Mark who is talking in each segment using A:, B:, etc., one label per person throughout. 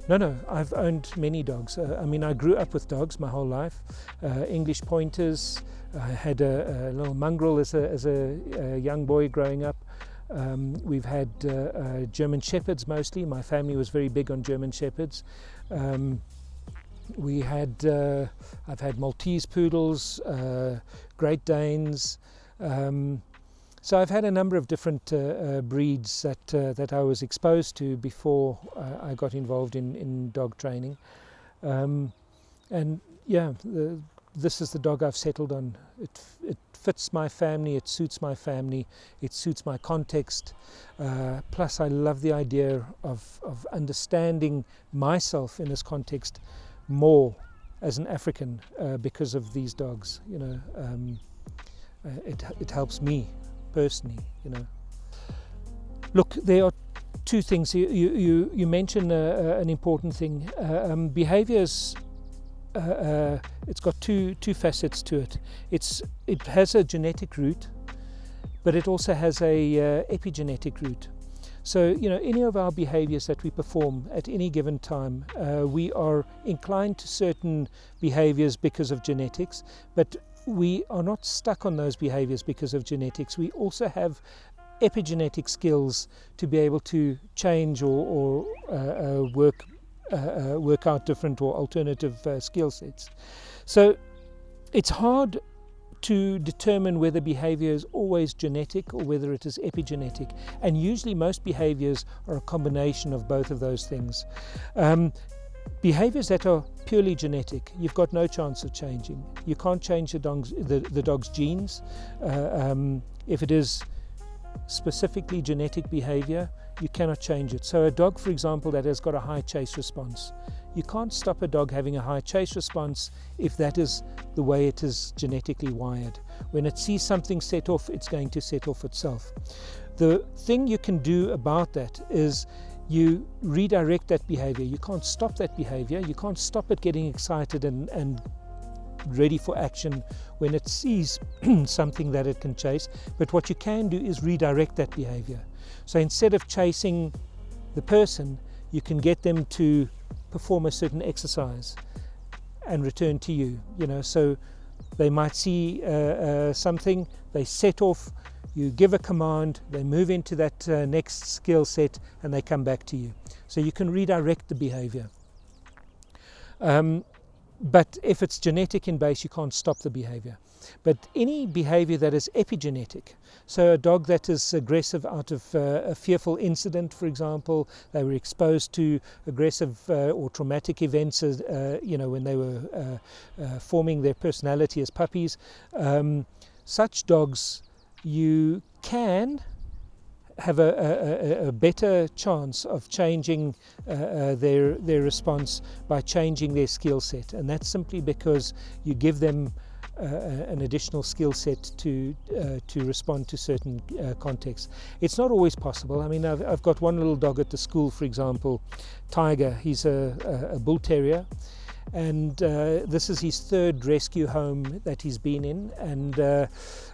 A: No, I've owned many dogs. I mean, I grew up with dogs my whole life. English pointers. I had a little mongrel as a young boy growing up. We've had German Shepherds mostly. My family was very big on German Shepherds. I've had Maltese Poodles, Great Danes. So I've had a number of different breeds that I was exposed to before I got involved in dog training. And yeah, this is the dog I've settled on. It fits my family, it suits my family, it suits my context. Plus I love the idea of understanding myself in this context more as an African because of these dogs. You know, it helps me personally, you know. Look, there are two things. You mentioned an important thing. Behaviours, it's got two facets to it. It has a genetic root, but it also has a epigenetic root. So, you know, any of our behaviours that we perform at any given time, we are inclined to certain behaviours because of genetics, but we are not stuck on those behaviours because of genetics. We also have epigenetic skills to be able to change or work out different or alternative skill sets. So it's hard to determine whether behaviour is always genetic or whether it is epigenetic, and usually most behaviours are a combination of both of those things. Behaviours that are purely genetic, you've got no chance of changing. You can't change the dog's genes. If it is specifically genetic behaviour, you cannot change it. So a dog, for example, that has got a high chase response, you can't stop a dog having a high chase response if that is the way it is genetically wired. When it sees something set off, it's going to set off itself. The thing you can do about that is you redirect that behaviour. You can't stop that behaviour. You can't stop it getting excited and ready for action when it sees something that it can chase. But what you can do is redirect that behaviour. So instead of chasing the person, you can get them to perform a certain exercise and return to you. You know, so they might see something, they set off. You give a command, they move into that next skill set, and they come back to you. So you can redirect the behavior. But if it's genetic in base, you can't stop the behavior. But any behavior that is epigenetic, so a dog that is aggressive out of a fearful incident, for example, they were exposed to aggressive or traumatic events, you know, when they were forming their personality as puppies, such dogs, you can have a better chance of changing their response by changing their skill set, and that's simply because you give them an additional skill set to respond to certain contexts. It's not always possible. I mean, I've got one little dog at the school, for example, Tiger. He's a bull terrier, and this is his third rescue home that he's been in, and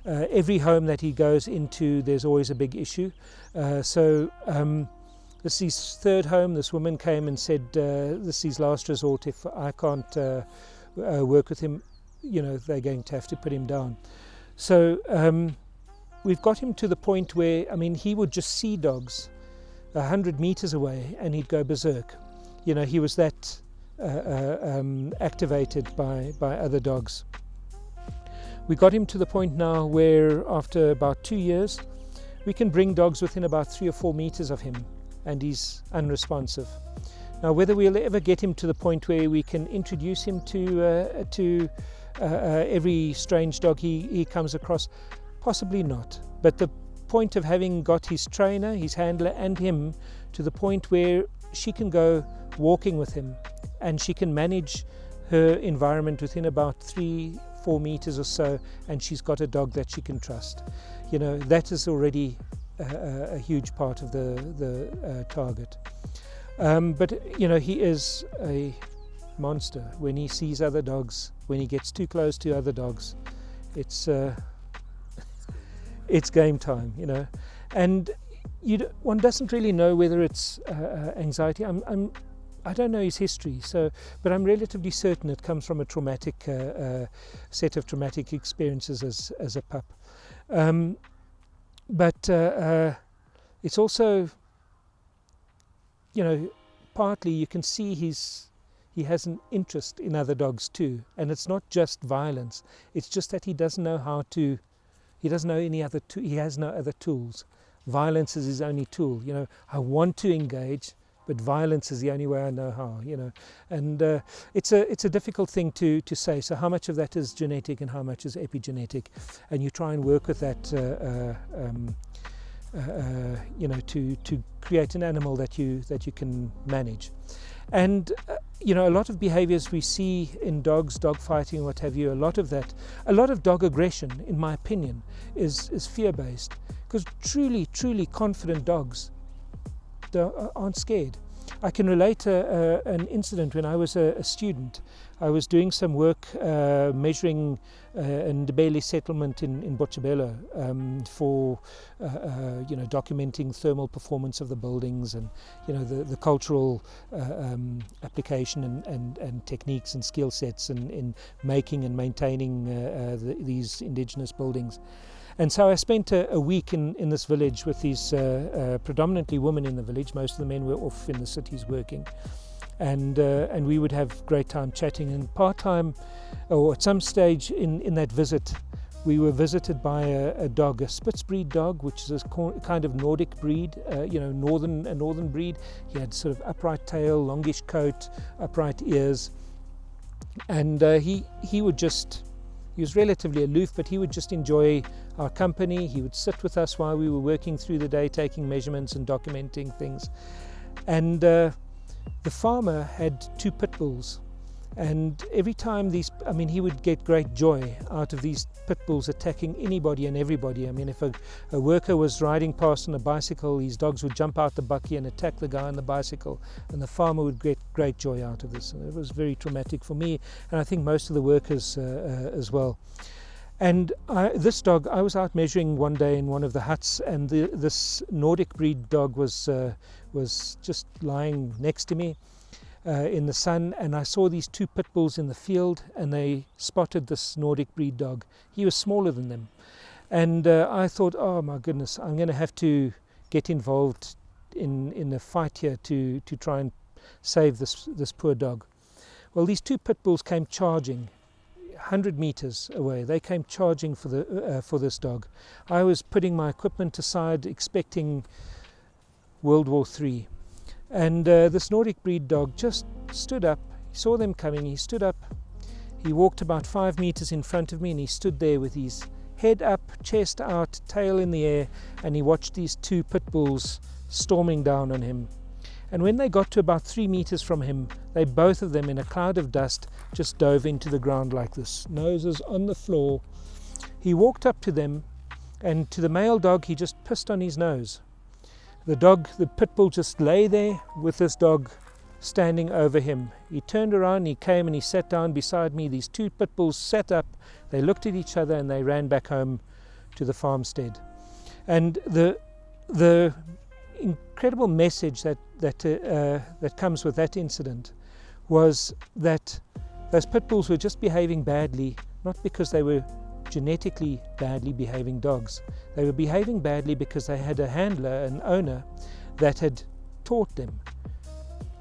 A: every home that he goes into, there's always a big issue. So this is his third home. This woman came and said, this is his last resort. If I can't work with him, you know, they're going to have to put him down. So we've got him to the point where, I mean, he would just see dogs 100 meters away and he'd go berserk. You know, he was that activated by other dogs. We got him to the point now where after about 2 years, we can bring dogs within about 3 or 4 meters of him and he's unresponsive. Now, whether we'll ever get him to the point where we can introduce him to every strange dog he comes across, possibly not. But the point of having got his trainer, his handler and him to the point where she can go walking with him and she can manage her environment within about 3-4 meters or so, and she's got a dog that she can trust. You know, that is already a huge part of the target. But you know, he is a monster. When he sees other dogs, when he gets too close to other dogs, it's game time, you know. And one doesn't really know whether it's anxiety. I don't know his history, but I'm relatively certain it comes from a traumatic set of traumatic experiences as a pup. But it's also, partly you can see he has an interest in other dogs too, and it's not just violence. It's just that he doesn't know he has no other tools. Violence is his only tool. I want to engage, but violence is the only way I know how. And it's a difficult thing to say. So how much of that is genetic and how much is epigenetic, and you try and work with that. To create an animal that you can manage. And a lot of behaviors we see in dogs, dog fighting, what have you, a lot of dog aggression, in my opinion, is fear-based, because truly confident dogs aren't scared. I can relate an incident when I was a student. I was doing some work measuring in the Ndebele settlement in Botshabelo for documenting thermal performance of the buildings and the cultural application and techniques and skill sets in making and maintaining these indigenous buildings. And so I spent a week in this village with these predominantly women in the village. Most of the men were off in the cities working. And we would have great time chatting. And part-time, or at some stage in that visit, we were visited by a dog, a Spitz breed dog, which is a kind of Nordic breed, northern breed. He had sort of upright tail, longish coat, upright ears. And he was relatively aloof, but he would just enjoy our company. He would sit with us while we were working through the day, taking measurements and documenting things. And the farmer had 2 pit bulls, and every time he would get great joy out of these pit bulls attacking anybody and everybody. If a worker was riding past on a bicycle, these dogs would jump out the bakkie and attack the guy on the bicycle, and the farmer would get great joy out of this. And it was very traumatic for me, and I think most of the workers as well. And this dog, I was out measuring one day in one of the huts, and this Nordic breed dog was just lying next to me in the sun, and I saw these 2 pit bulls in the field, and they spotted this Nordic breed dog. He was smaller than them, and I thought, oh my goodness, I'm going to have to get involved in a fight here to try and save this poor dog. Well, these 2 pit bulls came charging 100 meters away. They came charging for this dog. I was putting my equipment aside, expecting World War III, and this Nordic breed dog just stood up. He saw them coming. He stood up. He walked about 5 meters in front of me, and he stood there with his head up, chest out, tail in the air, and he watched these 2 pit bulls storming down on him. And when they got to about 3 meters from him, they both of them, in a cloud of dust, just dove into the ground like this, noses on the floor. He walked up to them, and to the male dog, he just pissed on his nose. The pit bull just lay there with this dog standing over him. He turned around, he came and he sat down beside me. These 2 pit bulls sat up, they looked at each other, and they ran back home to the farmstead. And the incredible message that comes with that incident was that those pit bulls were just behaving badly, not because they were genetically badly behaving dogs. They were behaving badly because they had a handler, an owner, that had taught them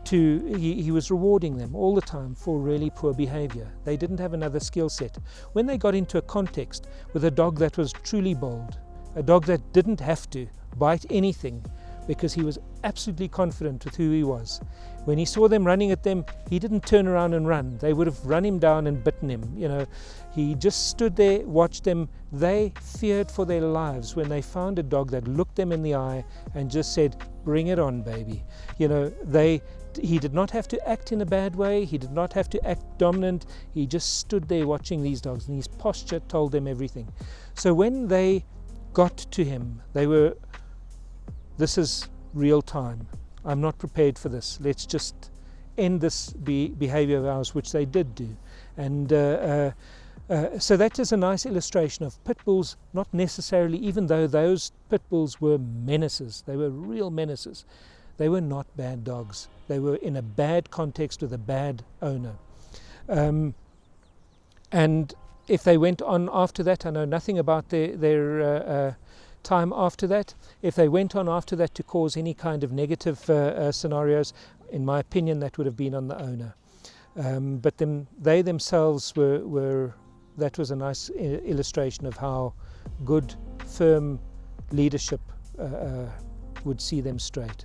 A: he was rewarding them all the time for really poor behavior. They didn't have another skill set. When they got into a context with a dog that was truly bold, a dog that didn't have to bite anything because he was absolutely confident with who he was, when he saw them running at them, he didn't turn around and run. They would have run him down and bitten him. He just stood there, watched them. They feared for their lives when they found a dog that looked them in the eye and just said, "Bring it on, baby." He did not have to act in a bad way. He did not have to act dominant. He just stood there watching these dogs, and his posture told them everything. So when they got to him, this is real time. I'm not prepared for this. Let's just end this behavior of ours, which they did do. And so that is a nice illustration of pit bulls, not necessarily, even though those pit bulls were menaces, they were real menaces. they were not bad dogs. They were in a bad context with a bad owner. And if they went on after that, I know nothing about their time after that. If they went on after that to cause any kind of negative scenarios, in my opinion, that would have been on the owner. But they themselves that was a nice illustration of how good, firm leadership would see them straight.